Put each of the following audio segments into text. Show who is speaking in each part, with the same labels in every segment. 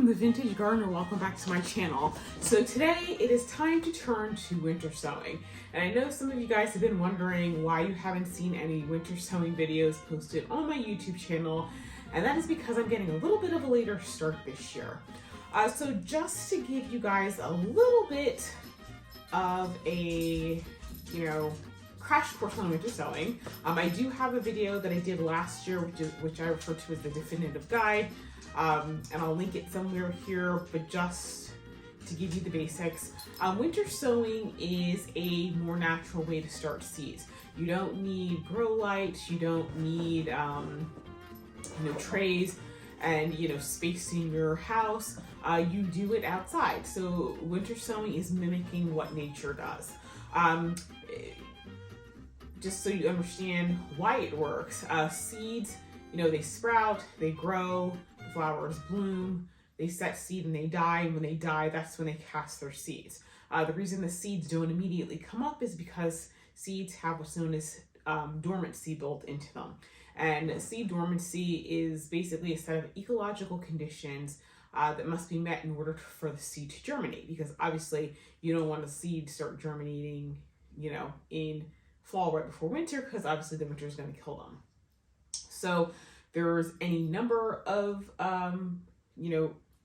Speaker 1: the Vintage Gardener. Welcome back to my channel. So today it is time to turn to winter sowing. And I know some of you guys have been wondering why you haven't seen any winter sowing videos posted on my YouTube channel. And that is because I'm getting a little bit of a later start this year. So just to give you guys a little bit of a, crash course on winter sowing. I do have a video that I did last year, which I refer to as the definitive guide. And I'll link it somewhere here, but just to give you the basics, winter sowing is a more natural way to start seeds. You don't need grow lights, you don't need trays and space in your house. You do it outside. So winter sowing is mimicking what nature does. Just so you understand why it works, seeds, they sprout, they grow, the flowers bloom, they set seed and they die, and when they die, that's when they cast their seeds. The reason the seeds don't immediately come up is because seeds have what's known as dormancy built into them. And seed dormancy is basically a set of ecological conditions that must be met in order for the seed to germinate, because obviously you don't want the seed to start germinating, in fall right before winter, because obviously the winter is going to kill them. So there's any number of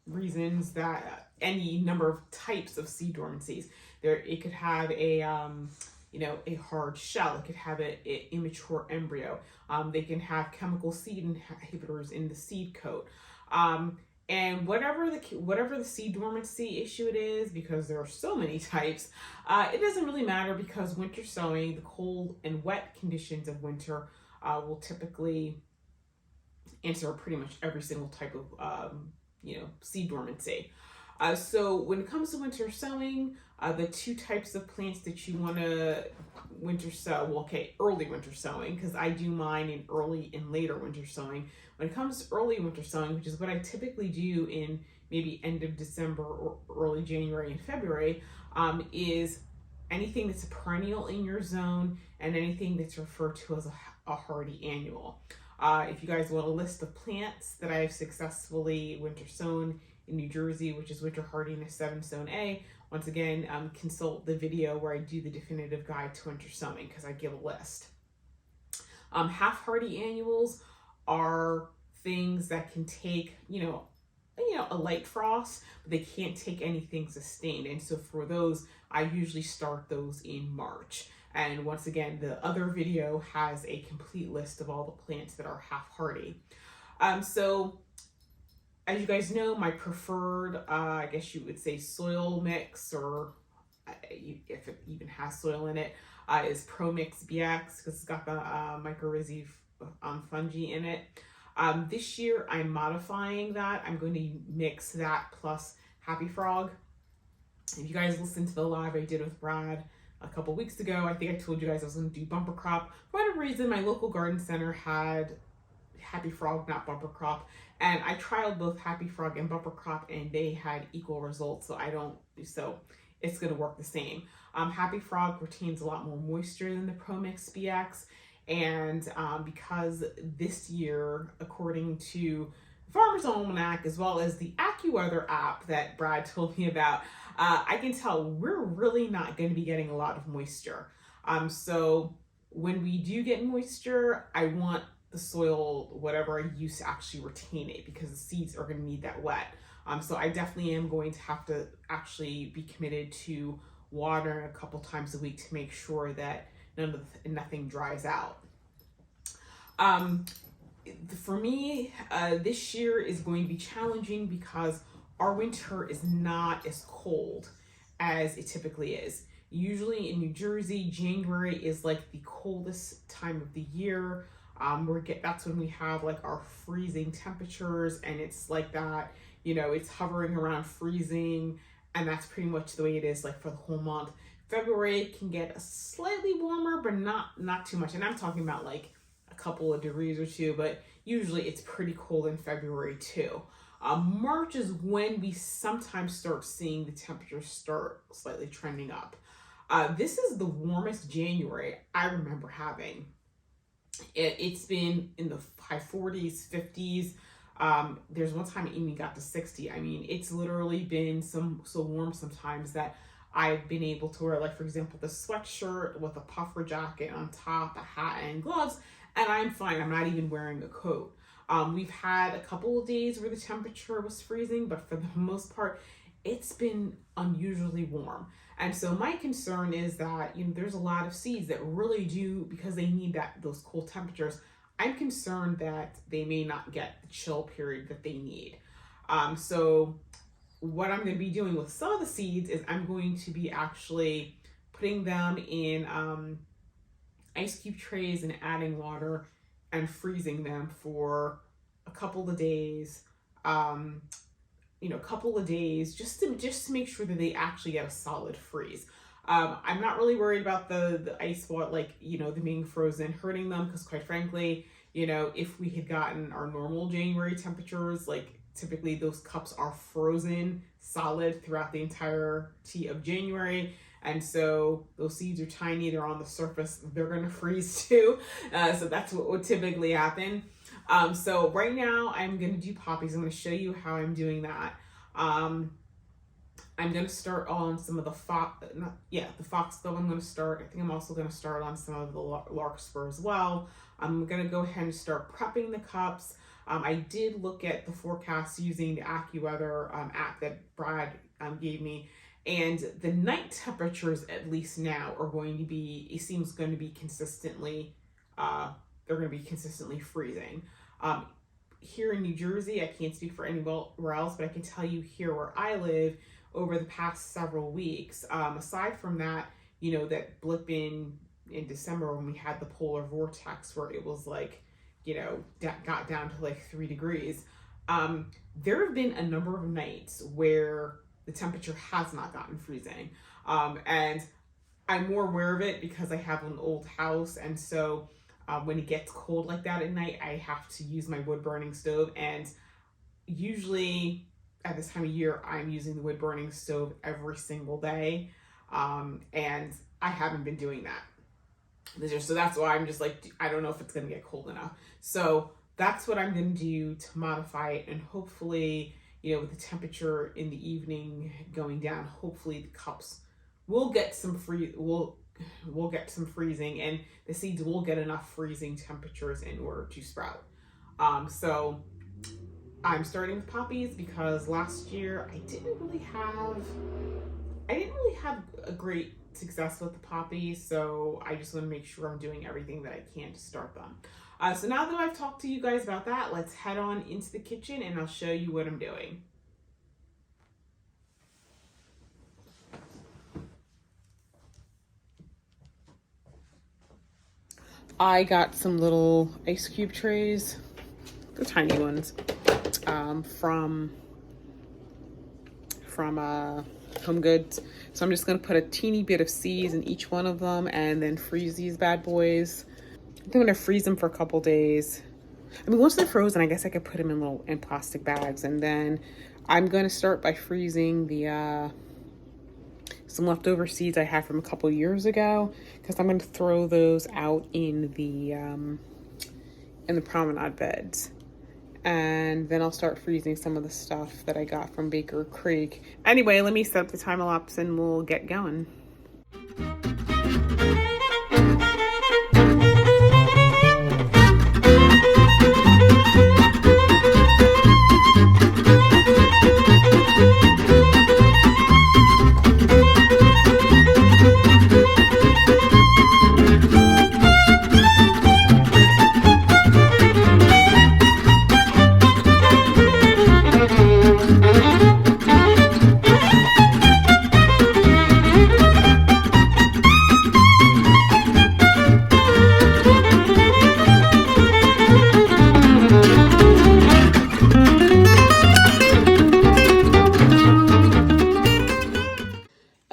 Speaker 1: reasons that any number of types of seed dormancies. It could have a hard shell. It could have an immature embryo. They can have chemical seed inhibitors in the seed coat. And whatever the seed dormancy issue it is, because there are so many types, it doesn't really matter, because winter sowing, the cold and wet conditions of winter, will typically answer pretty much every single type of seed dormancy. So when it comes to winter sowing, the two types of plants that you want to winter sow, early winter sowing, because I do mine in early and later winter sowing. When it comes to early winter sowing, which is what I typically do in maybe end of December or early January and February, is anything that's a perennial in your zone and anything that's referred to as a hardy annual. If you guys want a list of plants that I have successfully winter sown in New Jersey, which is winter hardiness 7 zone A, once again, consult the video where I do the definitive guide to winter sowing, because I give a list. Half hardy annuals are things that can take, a light frost, but they can't take anything sustained. And so for those, I usually start those in March. And once again, the other video has a complete list of all the plants that are half hardy. So as you guys know, my preferred, I guess you would say, soil mix, or if it even has soil in it, is Pro Mix BX, because it's got the mycorrhizae fungi in it. This year I'm modifying that. I'm going to mix that plus Happy Frog. If you guys listened to the live I did with Brad a couple weeks ago, I think I told you guys I was going to do bumper crop. For whatever reason, my local garden center had Happy Frog, not bumper crop, and I trialed both Happy Frog and bumper crop, and they had equal results. So it's going to work the same. Happy Frog retains a lot more moisture than the Pro Mix BX, and because this year, according to Farmer's Almanac, as well as the AccuWeather app that Brad told me about, I can tell we're really not going to be getting a lot of moisture. So when we do get moisture, I want the soil, whatever I use, to actually retain it, because the seeds are going to need that wet. So I definitely am going to have to actually be committed to watering a couple times a week to make sure that nothing dries out. For me, this year is going to be challenging because our winter is not as cold as it typically is. Usually in New Jersey, January is like the coldest time of the year. That's when we have like our freezing temperatures, and it's like that, it's hovering around freezing, and that's pretty much the way it is like for the whole month. February can get slightly warmer, but not too much. And I'm talking about like a couple of degrees or two, but usually it's pretty cold in February too. March is when we sometimes start seeing the temperatures start slightly trending up. This is the warmest January I remember having. It's been in the high 40s, 50s. There's one time it even got to 60. I mean, it's literally been so warm sometimes that I've been able to wear, like, for example, the sweatshirt with a puffer jacket on top, a hat, and gloves, and I'm fine. I'm not even wearing a coat. We've had a couple of days where the temperature was freezing, but for the most part, it's been unusually warm. And so my concern is that, there's a lot of seeds that really do, because they need those cool temperatures. I'm concerned that they may not get the chill period that they need. So what I'm going to be doing with some of the seeds is I'm going to be actually putting them in ice cube trays and adding water and freezing them for a couple of days. A couple of days just to make sure that they actually get a solid freeze. I'm not really worried about the ice water, them being frozen, hurting them, because quite frankly, if we had gotten our normal January temperatures, like typically those cups are frozen solid throughout the entirety of January. And so those seeds are tiny, they're on the surface, they're gonna freeze too. So that's what would typically happen. So right now I'm gonna do poppies. I'm gonna show you how I'm doing that. I'm gonna start on some of the foxglove. I'm gonna start. I think I'm also gonna start on some of the larkspur as well. I'm gonna go ahead and start prepping the cups. I did look at the forecast using the AccuWeather app that Brad gave me, and the night temperatures, at least now, are going to be, it seems going to be consistently, they're going to be consistently freezing. Here in New Jersey, I can't speak for anywhere else, but I can tell you here where I live, over the past several weeks, aside from that, that blip in December when we had the polar vortex where it was like, got down to like 3 degrees. There have been a number of nights where the temperature has not gotten freezing. And I'm more aware of it because I have an old house. And so when it gets cold like that at night, I have to use my wood burning stove. And usually at this time of year, I'm using the wood burning stove every single day. And I haven't been doing that this year. So that's why I'm just like, I don't know if it's going to get cold enough. So that's what I'm going to do to modify it. And hopefully, with the temperature in the evening going down, hopefully the cups will get some we'll get some freezing, and the seeds will get enough freezing temperatures in order to sprout. So I'm starting with poppies because last year I didn't really have a great success with the poppies, so I just want to make sure I'm doing everything that I can to start them. So now that I've talked to you guys about that, let's head on into the kitchen and I'll show you what I'm doing. I got some little ice cube trays, the tiny ones, from Home Goods. So I'm just gonna put a teeny bit of seeds in each one of them and then freeze these bad boys. I'm gonna freeze them for a couple days. I mean, once they're frozen, I guess I could put them in plastic bags, and then I'm gonna start by freezing the some leftover seeds I had from a couple years ago, because I'm gonna throw those out in the promenade beds. And then I'll start freezing some of the stuff that I got from Baker Creek. Anyway, let me set up the time lapse and we'll get going.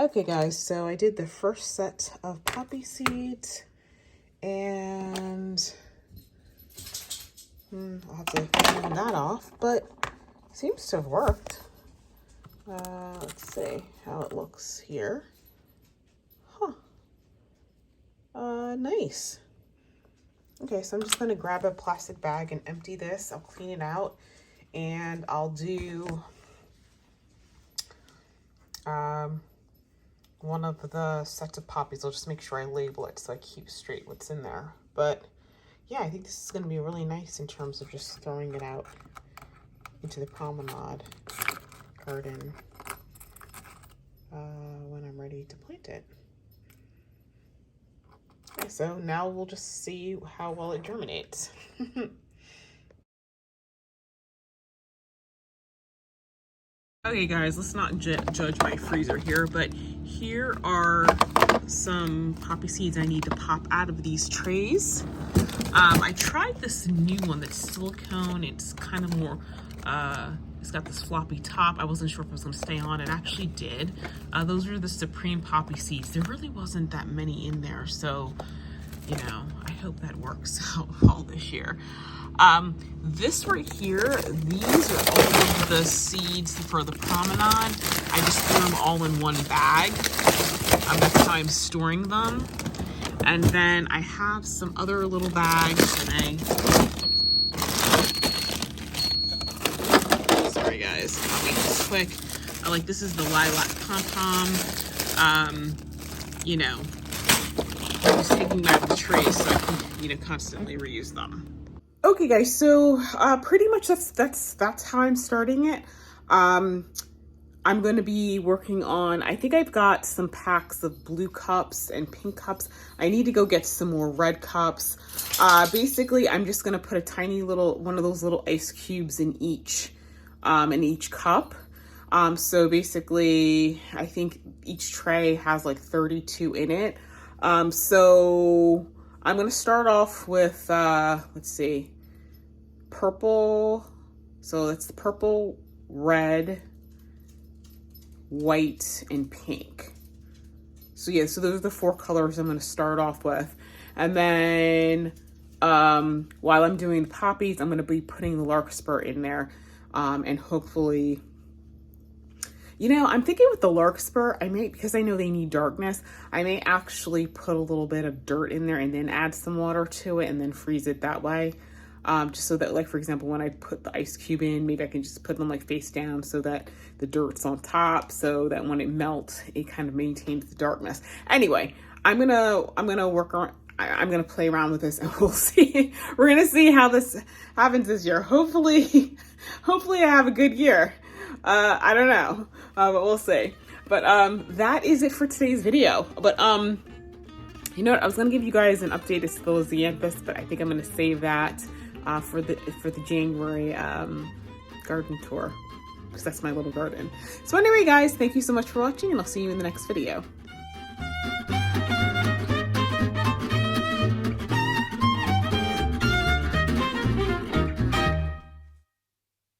Speaker 1: Okay guys, so I did the first set of poppy seeds, and I'll have to clean that off, but it seems to have worked. Let's see how it looks here. Nice. Okay, so I'm just gonna grab a plastic bag and empty this. I'll clean it out, and I'll do one of the sets of poppies. I'll just make sure I label it so I keep straight what's in there. But yeah, I think this is going to be really nice in terms of just throwing it out into the promenade garden when I'm ready to plant it. Okay, so now we'll just see how well it germinates. Okay guys, let's not judge my freezer here, but here are some poppy seeds I need to pop out of these trays. I tried this new one that's silicone. It's kind of more, it's got this floppy top. I wasn't sure if it was gonna stay on. It actually did. Those are the Supreme poppy seeds. There really wasn't that many in there, so, you know, I hope that works out all this year. This right here, these are all of the seeds for the promenade. I just threw them all in one bag. That's how I'm storing them. And then I have some other little bags today. Sorry guys, I'll make this quick. This is the lilac pom-pom. You know, I'm just taking them out of the tray so I can, you know, constantly reuse them. Okay guys, so pretty much that's how I'm starting it. I'm going to be working on, I think I've got some packs of blue cups and pink cups. I need to go get some more red cups. Basically, I'm just going to put a tiny little, one of those little ice cubes in each cup. So basically, I think each tray has like 32 in it. So I'm going to start off with, let's see, purple. So that's the purple, red, white, and pink. So yeah, so those are the 4 colors I'm going to start off with. And then while I'm doing the poppies, I'm going to be putting the larkspur in there. And hopefully, you know, I'm thinking with the larkspur, I may, because I know they need darkness, I may actually put a little bit of dirt in there and then add some water to it and then freeze it that way. Just so that, like, for example, when I put the ice cube in, maybe I can just put them like face down so that the dirt's on top, so that when it melts, it kind of maintains the darkness. Anyway, I'm gonna work on, I'm gonna play around with this and we'll see. We're gonna see how this happens this year. Hopefully I have a good year. I don't know, but we'll see. But that is it for today's video. But you know what? I was gonna give you guys an update as to the Lisianthus, but I think I'm gonna save that for the January garden tour, because that's my little garden. So anyway guys, thank you so much for watching, and I'll see you in the next video.